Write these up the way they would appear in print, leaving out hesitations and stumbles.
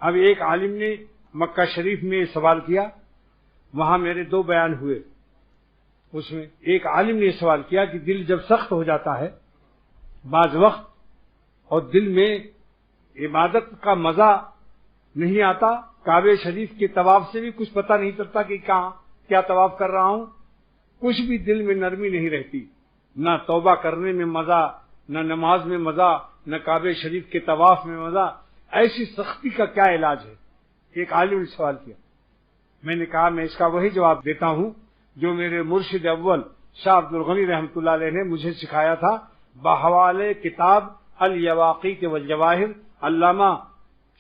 اب ایک عالم نے مکہ شریف میں سوال کیا، وہاں میرے 2 بیان ہوئے. اس میں ایک عالم نے سوال کیا کہ دل جب سخت ہو جاتا ہے بعض وقت اور دل میں عبادت کا مزہ نہیں آتا، کعبہ شریف کے طواف سے بھی کچھ پتہ نہیں چلتا کہ کہاں کیا طواف کر رہا ہوں، کچھ بھی دل میں نرمی نہیں رہتی، نہ توبہ کرنے میں مزہ، نہ نماز میں مزہ، نہ کعبہ شریف کے طواف میں مزہ، ایسی سختی کا کیا علاج ہے؟ ایک عالم نے سوال کیا. میں نے کہا میں اس کا وہی جواب دیتا ہوں جو میرے مرشد اول شاہ عبد الغنی رحمۃ اللہ علیہ نے مجھے سکھایا تھا بحوالے کتاب الیواقیت والجواہر، علامہ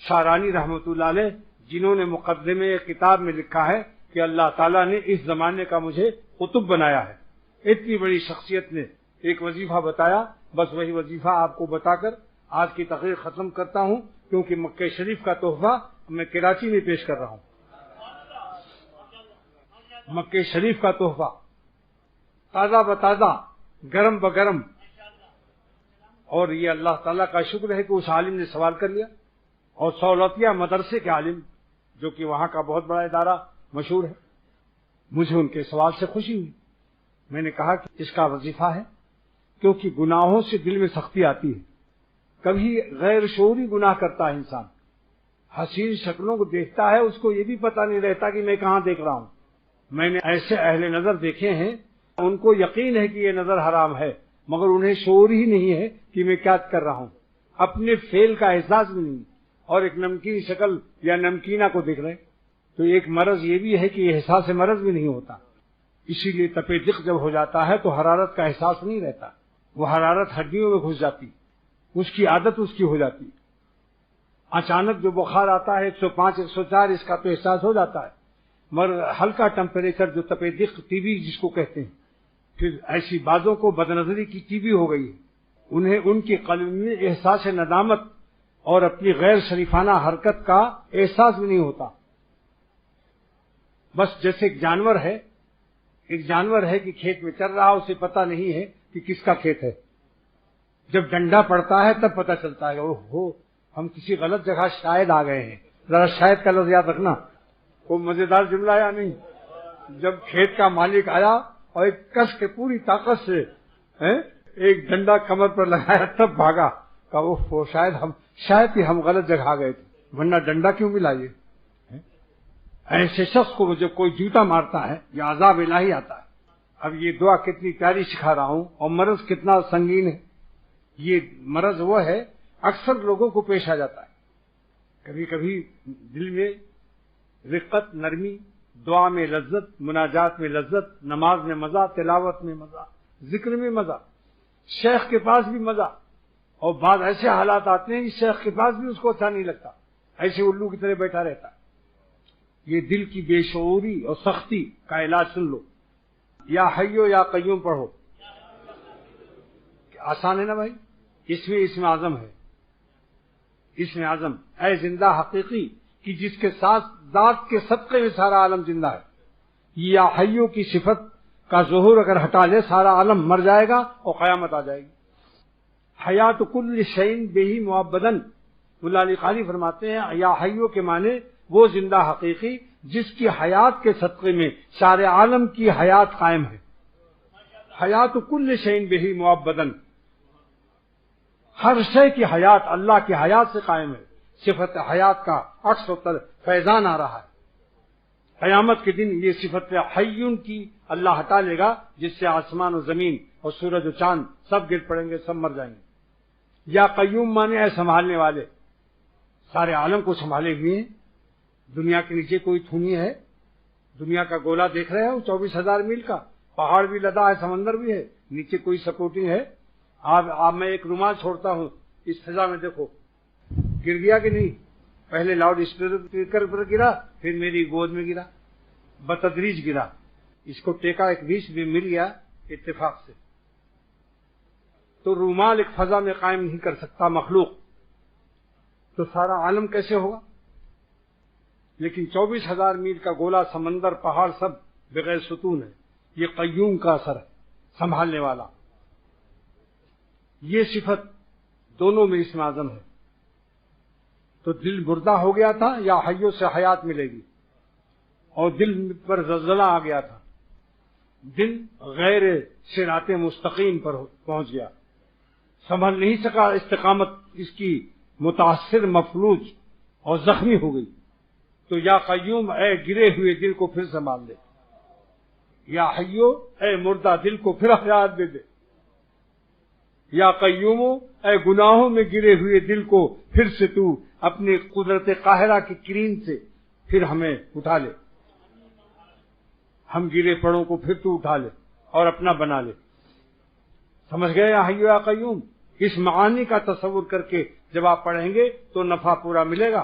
شارانی رحمۃ اللہ علیہ، جنہوں نے مقدمے کتاب میں لکھا ہے کہ اللہ تعالیٰ نے اس زمانے کا مجھے قطب بنایا ہے. اتنی بڑی شخصیت نے ایک وظیفہ بتایا، بس وہی وظیفہ آپ کو بتا کر آج کی تقریر ختم کرتا ہوں، کیونکہ مکہ شریف کا تحفہ میں کراچی میں پیش کر رہا ہوں. مکہ شریف کا تحفہ تازہ بتازہ، گرم بگرم. اور یہ اللہ تعالیٰ کا شکر ہے کہ اس عالم نے سوال کر لیا، اور سولتیہ مدرسے کے عالم جو کہ وہاں کا بہت بڑا ادارہ مشہور ہے، مجھے ان کے سوال سے خوشی ہوئی. میں نے کہا کہ اس کا وظیفہ ہے، کیونکہ گناہوں سے دل میں سختی آتی ہے. کبھی غیر شعوری گناہ کرتا ہے انسان، حسین شکلوں کو دیکھتا ہے، اس کو یہ بھی پتہ نہیں رہتا کہ میں کہاں دیکھ رہا ہوں. میں نے ایسے اہل نظر دیکھے ہیں، ان کو یقین ہے کہ یہ نظر حرام ہے، مگر انہیں شعور ہی نہیں ہے کہ میں کیا کر رہا ہوں، اپنے فعل کا احساس بھی نہیں، اور ایک نمکین شکل یا نمکینہ کو دیکھ رہے. تو ایک مرض یہ بھی ہے کہ احساس مرض بھی نہیں ہوتا. اسی لیے تپ دق جب ہو جاتا ہے تو حرارت کا احساس نہیں رہتا، وہ حرارت ہڈیوں میں گھس جاتی، اس کی عادت اس کی ہو جاتی. اچانک جو بخار آتا ہے 105 104 اس کا تو احساس ہو جاتا ہے، مگر ہلکا ٹمپریچر جو تپ دق ٹی بی جس کو کہتے ہیں، پھر ایسی بازوں کو بدنظری کی ٹی بی ہو گئی ہے، انہیں ان کے قلب میں احساس ندامت اور اپنی غیر شریفانہ حرکت کا احساس بھی نہیں ہوتا. بس جیسے ایک جانور ہے کہ کھیت میں چل رہا، اسے پتہ نہیں ہے کہ کس کا کھیت ہے. جب ڈنڈا پڑتا ہے تب پتہ چلتا ہے اوہو ہم کسی غلط جگہ شاید آ گئے ہیں. ذرا شاید کا لفظ یاد رکھنا، کوئی مزیدار جملہ یا نہیں. جب کھیت کا مالک آیا اور ایک کس کے پوری طاقت سے ایک ڈنڈا کمر پر لگایا تب بھاگا، کہا اوہو شاید ہم غلط جگہ آ گئے تھے، ورنہ ڈنڈا کیوں ملا یہ. ایسے شخص کو جب کوئی جوتا مارتا ہے یا عذاب الہی آتا ہے. اب یہ دعا کتنی پیاری سکھا رہا ہوں، اور مرض کتنا سنگین ہے. یہ مرض وہ ہے اکثر لوگوں کو پیش آ جاتا ہے. کبھی کبھی دل میں رقت، نرمی، دعا میں لذت، مناجات میں لذت، نماز میں مزہ، تلاوت میں مزہ، ذکر میں مزہ، شیخ کے پاس بھی مزہ. اور بعض ایسے حالات آتے ہیں کہ شیخ کے پاس بھی اس کو اچھا نہیں لگتا، ایسے الو کی طرح بیٹھا رہتا ہے. یہ دل کی بے شعوری اور سختی کا علاج سن لو. یا حیو یا قیوم پڑھو. آسان ہے نا بھائی؟ اسم اعظم ہے. اسم اعظم اے زندہ حقیقی کہ جس کے ساتھ ذات کے صدقے میں سارا عالم زندہ ہے. یا حیو کی صفت کا ظہور اگر ہٹا لے سارا عالم مر جائے گا اور قیامت آ جائے گی. حیات کل شیء بہ معبدن، مولا علی قاری فرماتے ہیں یا حیو کے معنی وہ زندہ حقیقی جس کی حیات کے صدقے میں سارے عالم کی حیات قائم ہے. حیات کل شیء بہ معبدن، ہر شے کی حیات اللہ کی حیات سے قائم ہے. صفت حیات کا عکس و فیضان آ رہا ہے. قیامت کے دن یہ صفت حیون کی اللہ ہٹا لے گا، جس سے آسمان و زمین اور سورج و چاند سب گر پڑیں گے، سب مر جائیں گے. یا قیوم مانے ہے سنبھالنے والے، سارے عالم کو سنبھالے ہوئے ہیں. دنیا کے نیچے کوئی تھونی ہے؟ دنیا کا گولا دیکھ رہے ہو 24,000 میل کا، پہاڑ بھی لدا ہے، سمندر بھی ہے، نیچے کوئی سپورٹنگ ہے؟ آپ میں ایک رومال چھوڑتا ہوں اس فضا میں، دیکھو گر گیا کہ نہیں؟ پہلے لاؤڈ اسپیکر پر گرا، پھر میری گود میں گرا، بتدریج گرا. اس کو ٹیکا ایک بیچ میں مل گیا اتفاق سے. تو رومال ایک فضا میں قائم نہیں کر سکتا مخلوق، تو سارا عالم کیسے ہوگا؟ لیکن 24,000 میل کا گولا، سمندر، پہاڑ سب بغیر ستون ہے. یہ قیوم کا اثر ہے، سنبھالنے والا. یہ صفت دونوں میں اسم اعظم ہے. تو دل مردہ ہو گیا تھا یا حیوں سے حیات ملے گی؟ اور دل پر زلزلہ آ گیا تھا، دل غیر صراط مستقیم پر پہنچ گیا، سنبھل نہیں سکا استقامت، اس کی متاثر، مفلوج اور زخمی ہو گئی۔ تو یا قیوم اے گرے ہوئے دل کو پھر سنبھال لے، یا حیو اے مردہ دل کو پھر حیات دے دے، یا قیوم اے گناہوں میں گرے ہوئے دل کو پھر سے تو اپنی قدرت قاہرہ کی کرین سے پھر ہمیں اٹھا لے، ہم گرے پڑوں کو پھر تو اٹھا لے اور اپنا بنا لے۔ سمجھ گئے یا حیو یا قیوم؟ اس معانی کا تصور کر کے جب آپ پڑھیں گے تو نفع پورا ملے گا۔